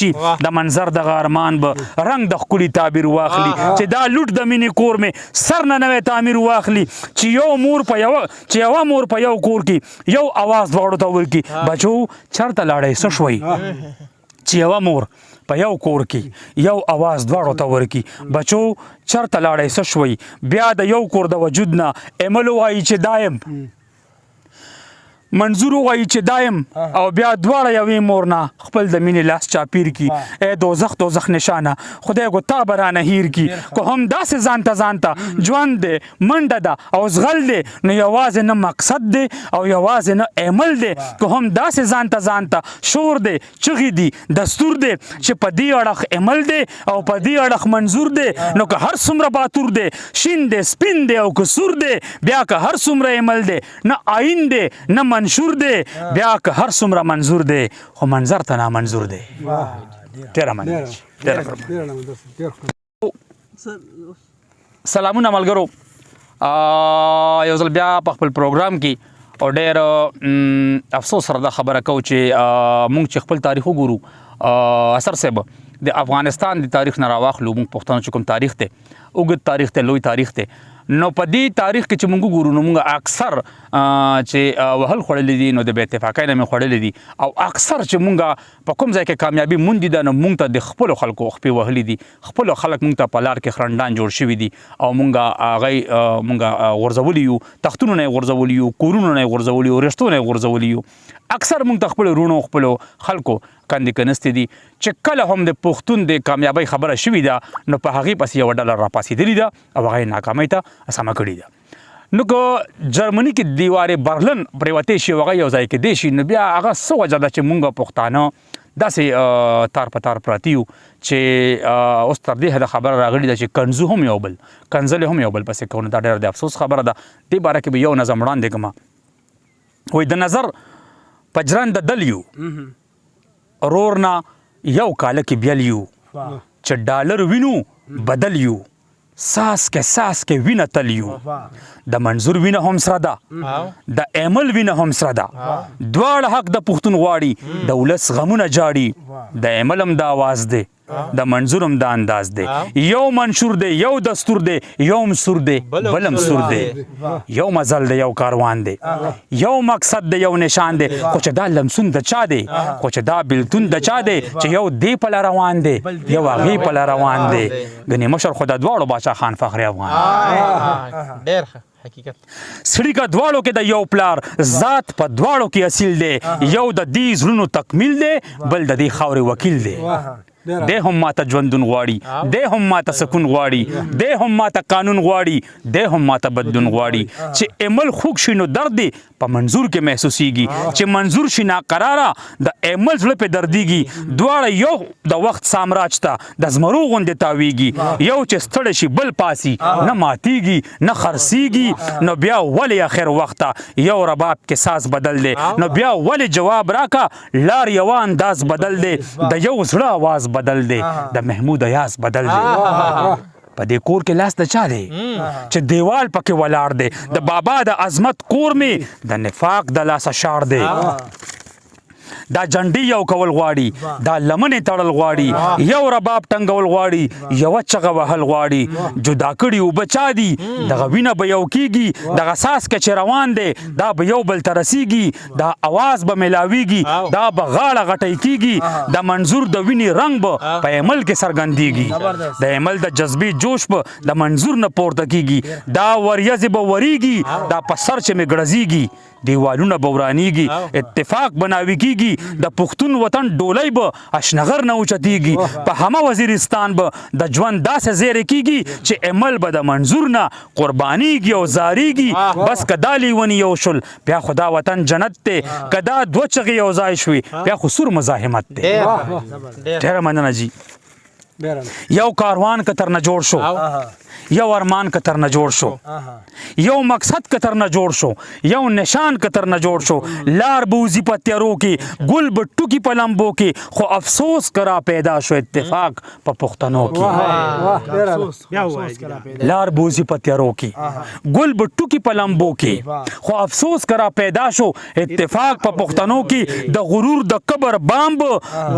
چی د منظر د ارمان به رنگ د ښکلي تعبیر واخلي چې دا لوټ د مینې کور مې سر نه نوی تعمیر واخلي چې یوه مور په یو کور کې یو اواز دواړو ته ورکړي بچو چېرته لاړئ څه شوئ چې یوه مور په یو کور کې یو اواز دواړو ته ورکړي بچو چېرته لاړئ څه شوئ بیا د یو کور د وجود نه عمل ووایي چې دایم منظور وایي چې دایم او بیا دواړه یوې مور نه خپل د مینې لاس چاپیر کی ای دوزخ نشانه خدای کو تا به رانه هیر کی که هم داسې ځانته ژوند دی منډه ده او زغل دی نو یوازې نه مقصد دی او یوازې نه عمل دی که هم داسې ځانته شور دی چغې دي دستور دی چې په دې اړخ عمل دی او په دې اړخ منظور دی نو که هر څومره باتور دی شین دی سپین دی او که سور دی بیا که هر څومره عمل دی نه آئین دی نه منشور دی بیا که هر څومره منظور دی خو منظر ته نامنظور دی ډېره مننه سلامونه ملګرو یو ځل بیا په خپل پروګرام کې او ډېر افسوس سره دا خبره کوو چې موږ چې خپل تاریخ وګورو اثر صاحب د افغانستان د تاریخ نه راواخلو موږ پښتانه چې کوم تاریخ دی اوږد تاریخ دی لوی تاریخ دی نو په دې تاریخ کې چې موږ ګورو نو موږ اکثر چې وهل خوړلي دي نو د بې اتفاقۍ نه مې خوړلي دي او اکثر چې موږ په کوم ځای کې کامیابي موندي ده نو موږ ته د خپلو خلکو خپې وهلي دي خپلو خلک موږ ته په لار کې خرنډان جوړ شوي دي او موږ هغه موږ غورځولي یو تختونو نه یې غورځولي یو کورونو نه یې غورځولي یو رشتو نه یې غورځولي یو اکثر موږ ته خپلو وروڼو خپلو خلکو کندې کنستې دي چې کله هم د پښتون د کامیابۍ خبره شوې ده نو په هغې پسې یوه ډله راپاڅېدلې ده او هغه یې ناکامۍ ته سمه کړې ده نو که جرمني کې دیوار برلن پرېوتې شي او هغه یو ځای کېدی شي نو بیا هغه څه وجه ده چې موږ پښتانه داسې تار په تار پراته یو چې اوس تر دې حده خبره راغلې ده چې کنځو هم یو بل کنځلې هم یو بل پسې کوو نو دا ډېره د افسوس خبره ده دې باره کې به یو نظم وړاندې کړمه وایي د نظر په ژرنده دل یو رور نه یو کاله کې بیل یو چې ډالر وینو بدل یو ساس کې وینه تل یو د منظور وینه هم سره ده د عمل وینه هم سره ده دواړه حق د پښتون غواړي د ولس غمونه جاړي د عمل هم د آواز دی د منظور هم د انداز دی یو منشور دی یو دستور دی یو مسور دی بلم سور دی یو مزل دی یو کاروان دی یو مقصد دی یو نشان دی خو چې دا لمسون د چا دی خو چې دا بلتون د چا دی چې یو دی په لاره روان دی یو هغې په لاره روان دی ګنې مشر خو د دواړو باچا خان فخري افغان ډېر حقیقت سړي که دواړو کې د یو پلار ذات په دواړو کې اصیل دی یو د دې زړونو تکمیل دی بل د دې خاورې وکیل دی دی هم ماته ژوندون غواړي دی هم ماته سکون غواړي دی هم ماته قانون غواړي دی هم ماته بدلون غواړي چې عمل خوږ شي نو درد دی په منظور کې محسوسیږي چې منظور شي ناقراره د عمل زړه پې دردیږي دواړه یو د وخت سامراج ته د زمرو غوندې تاویږي یو چې ستړی شي بل پاسي نه ماتیږي نه خرڅیږي نو بیا ولې اخر وخته یو رباب کې ساز بدل دی نو بیا ولې جواب راکا لار یوه انداز بدل دی د یو زړه آواز بدل دی د محمود ایاز بدل دی په دې کور کې لاس د چا دی چې دیوال پکې ولاړ دی د بابا د عظمت کور مې د نفاق د لاسه شاړ دی دا جنډي یو کول غواړي دا لمنې تړل غواړي یو رباب ټنګول غواړي یوه چغه وهل غواړي جدا کړي اوبه چا دي دغه وینه به یو کېږي دغه څاڅکی چې روان دی دا به یو بل ته رسیږي دا اواز به میلاویږي دا به غاړه غټی کېږي د منظور د وینې رنګ به په عمل کې څرګندېږي د عمل د جذبې جوش به د منظور نه پورته کېږي دا وریځې به وریږي دا په سر چې مې ګړزیږي دیوالونه به ورانیږي اتفاق بناوي کېږي د پښتون وطن ډولۍ به اشنغر نه اوچتېږي په همه وزیرستان به د ژوند داسې زیری کېږي چې عمل به د منظور نه قربانیږي او زاریږي بس که دا لیوني یو شول بیا خو دا وطن جنت دی که دا دوه چغې یو ځای شوي بیا خو سور مزاحمت دی ډېره مننه جي یو کاروان که ترنه جوړ شو یو ارمان کتر نه جوړ شو یو مقصد کتر نه جوړ شو یو نشان کتر نه جوړ شو لار بوزي په تیارو کې ګل به ټوکي په لمبو کې خو افسوس کرا پیدا شو اتفاق په پښتنو کې لار بوزي په تیارو کې ګل به ټوکي په لمبو کې خو افسوس کرا پیدا شو اتفاق په پښتنو کې د غرور د کبر بامب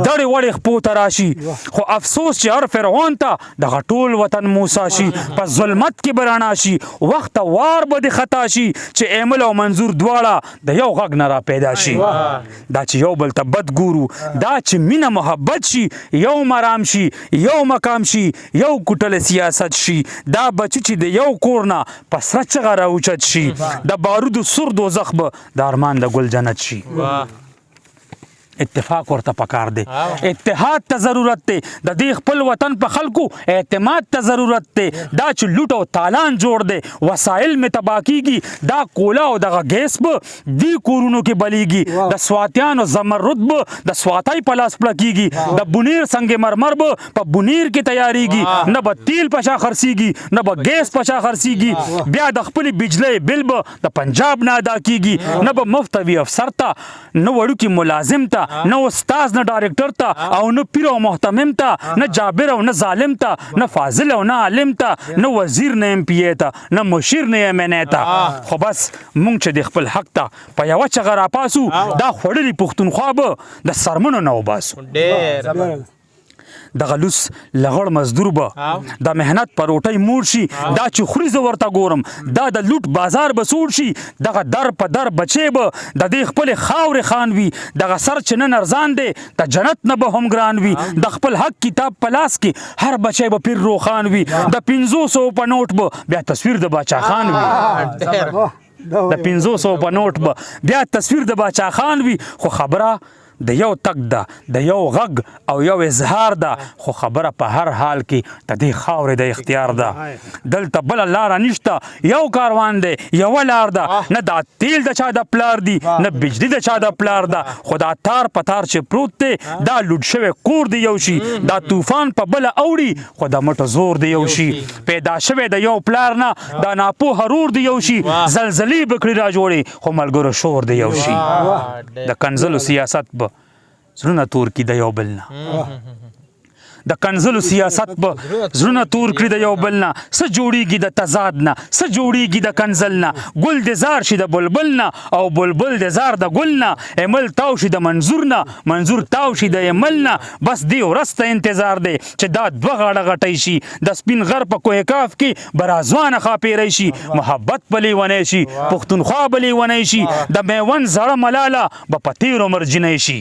دړې وړې خپو تراشي خو افسوس چې هر فرعون ته دغه ټول وطن موسی شي په ظلمت کې برانا شي وخت وار به د خطا شي چې ایمل او منظور دواړه د یو غږ نه را پیدا شي دا چې یو بل ته بد ګورو دا چې مینه محبت شي یو مرام شي یو مقام شي یو کوټل سیاست شي دا بچی چې د یو کور نه په سره چغه راوچت شي د بارودو سور دوزخ به د ارمان د ګل جنت شي اتفاق ورته پکار دی اتحاد ته ضرورت دی د دې خپل وطن په خلکو اعتماد ته ضرورت دی دا چې لوټ او تالان جوړ دی وسایل می تباه کیږي دا کولا او دغه ګیس به دی کورونو کې بلیږي د سواتیانو زمرد به د سواتای په لاس پړه کیږي د بونیر څنګه مرمر به په بونیر کې تیاریږي نه به تیل پشا خرسيږي نه به ګیس پشا خرسيږي بیا د خپل بجلی بل به د پنجاب نه ادا کیږي نه به مفتوی افسر ته نه وړو کې ملازم ته نه استاد نه ډایرکټر ته او نه پیر او محتمم ته نه جابر او نه ظالم ته نه فاضل او نه عالم ته نه وزیر نه ام پی ای ته نه مشیر نه ام ان ای ته خو بس مونږ چې د خپل حق ته په یوه چغه راپاسو دا خوړلي پښتونخوا به د سرمنو نه وباسو د غلوس لغړ مزدور به د مهنت پر روټۍ موړ شي دا چې خوري زه ورته ګورم دا د لوټ بازار به سوړ شي دغه در په در بچی به د دې خپلې خاورې خان وي دغه سر چې نن ارزان دی د جنت نه به هم ګران وي د خپل حق کتاب په لاس کې هر بچی به پیر روخان وي د 500 په نوټ به بیا تصویر د باچا خان وي د 500 په نوټ به بیا تصویر د باچا خان وي خو خبره د یو تک ده د یو غږ او یو اظهار ده خو خبره په هر حال کې د دې خاورې د اختیار ده دلته بله لاره نشته یو کاروان دی یوه لار ده نه دا تیل د چا د پلار دی نه بجلی د چا د پلار ده خو دا تار په تار چې پروت دی دا لوټ شوی کور دی یو شي دا طوفان په بله اوړي خو د مټو زور دی یو شي پیدا شوی د یو پلار نه دا ناپوهه رور دی یو شي زلزلې به کړي را جوړې خو ملګرو شور دی یو شي د کنځلو سیاست به زړونه تور کړي د یو بل نه د کنځلو سیاست به زړونه تور کړي د یو بل نه څه جوړیږي د تضاد نه څه جوړیږي د کنځل نه ګل د زار شي د بلبل نه او بلبل د زار د ګل نه ایمل تاو شي د منظور نه منظور تاو شي د ایمل نه بس دی ورځ ته انتظار دی چې دا دوه غاړه غټی شي د سپین غر په کوه کاف کې برازوانه خاپیری شي محبت به لیونی شي پښتونخوا به لیونی شي د میوند زړه ملاله به په تیرو مرجنی شي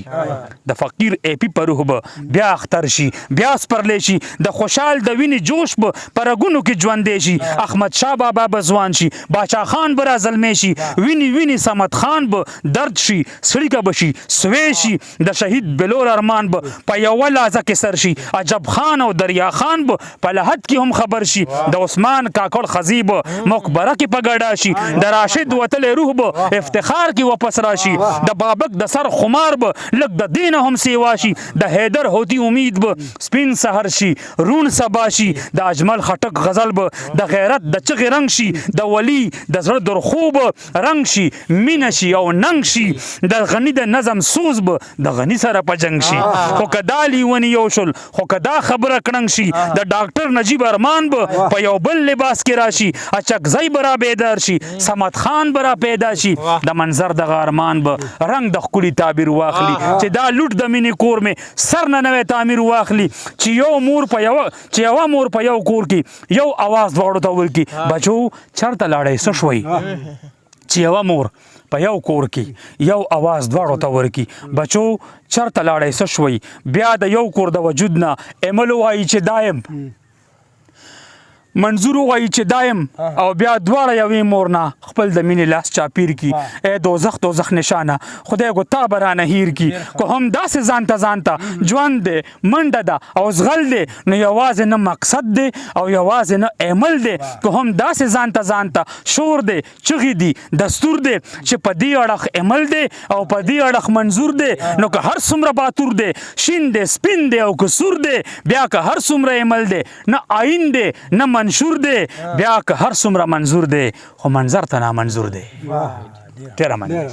د فقیر ایپی په روح به بیا اختر شي بیا سپرلی شي د خوشحال د وینې جوش به په رګونو کې ژوندی شي احمد شاه بابا به ځوان شي باچا خان به رازلمی شي وینې صمد خان به درد شي سړیکه به شي سوی شي د شهید بلور ارمان به په یوه لحظه کې سر شي عجب خان او دریا خان به په لحد کې هم خبر شي د عثمان کاکړ خزي به مقبره کې په ګډا شي د راشد وتلی روح به افتخار کې واپس راشي د بابک د سر خمار به لږ د دینه هم سیوا شي د حیدر هوتي امید به سپین سحر شي رون سبا شي د اجمل خټک غزل به د غیرت د چغې رنګ شي د ولی د زړه درخو به رنګ شي مینه شي او ننګ شي د غني د نظم سوز به د غني سره په جنګ شي خو که دا لیونی یو شول خو که دا خبره کړنګ شي د ډاکټر نجیب ارمان به په یو بل لباس کې راشي اچکزی به را بیدار شي صمد خان به را پیدا شي د منظر دغه ارمان به رنګ د ښکلي تعبیر واخلي چې دا لوټ د مینې کور مې سر نه نوی تعمیر واخلي چې یوه مور په یو کور کې یو اواز دواړو ته ورکړي بچو چېرته لاړئ څه شوئ چې یوه مور په یو کور کې یو اواز دواړو ته ورکړي بچو چېرته لاړئ څه شوئ بیا د یو کور د وجود نه ایمل وایي چې دایم منظور وایي چې دایم او بیا دواړه یوې مور نه خپل د مینې لاس چاپیر کی ای دوزخ نشانه خدای کو تا به رانه هیر کی کو هم داسې ځانته ژوند دی منډه ده او زغل دی نو یوازې نه مقصد دی او یوازې نه عمل دی کو هم داسې ځانته شور دی چغې دي دستور دی چې په دې اړخ عمل دی او په دې اړخ منظور دی نو که هر څومره باتور دی شین دی سپین دی او که سور دی بیا که هر څومره عمل دی نه آئین دی نه منشور دی بیا که هر څومره منظور دی خو منظر ته نامنظور دی ډېره مننه